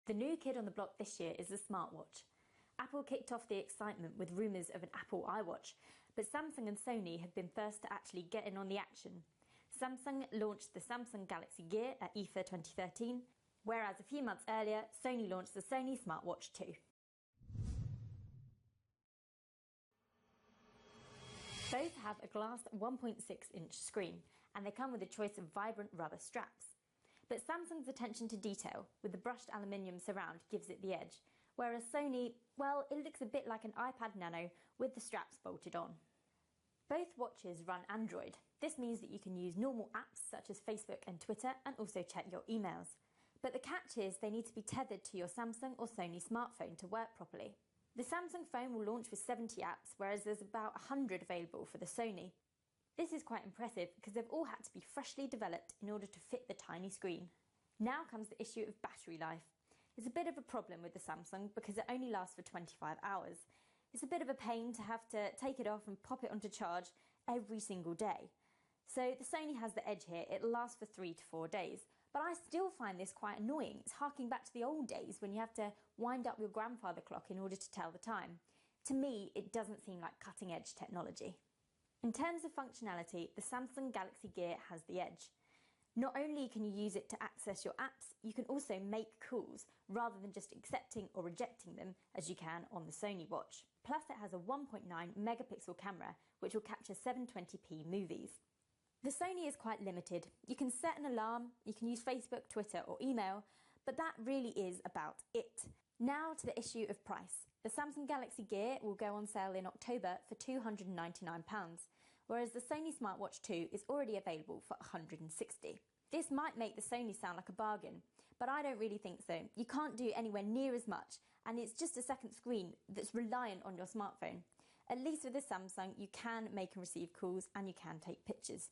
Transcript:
The new kid on the block this year is the smartwatch. Apple kicked off the excitement with rumours of an Apple iWatch, but Samsung and Sony have been first to actually get in on the action. Samsung launched the Samsung Galaxy Gear at IFA 2013, whereas a few months earlier, Sony launched the Sony Smartwatch 2. Both have a glass 1.6-inch screen, and they come with a choice of vibrant rubber straps. But Samsung's attention to detail, with the brushed aluminium surround, gives it the edge, whereas Sony, well, it looks a bit like an iPad Nano with the straps bolted on. Both watches run Android. This means that you can use normal apps such as Facebook and Twitter and also check your emails. But the catch is they need to be tethered to your Samsung or Sony smartphone to work properly. The Samsung phone will launch with 70 apps, whereas there's about 100 available for the Sony. This is quite impressive because they've all had to be freshly developed in order to fit the tiny screen. Now comes the issue of battery life. It's a bit of a problem with the Samsung because it only lasts for 25 hours. It's a bit of a pain to have to take it off and pop it onto charge every single day. So the Sony has the edge here, it'll last for 3 to 4 days. But I still find this quite annoying. It's harking back to the old days when you have to wind up your grandfather clock in order to tell the time. To me, it doesn't seem like cutting edge technology. In terms of functionality, the Samsung Galaxy Gear has the edge. Not only can you use it to access your apps, you can also make calls rather than just accepting or rejecting them as you can on the Sony watch. Plus it has a 1.9 megapixel camera which will capture 720p movies. The Sony is quite limited. You can set an alarm, you can use Facebook, Twitter or email, but that really is about it. Now to the issue of price. The Samsung Galaxy Gear will go on sale in October for £299, whereas the Sony Smartwatch 2 is already available for £160. This might make the Sony sound like a bargain, but I don't really think so. You can't do anywhere near as much, and it's just a second screen that's reliant on your smartphone. At least with the Samsung, you can make and receive calls and you can take pictures.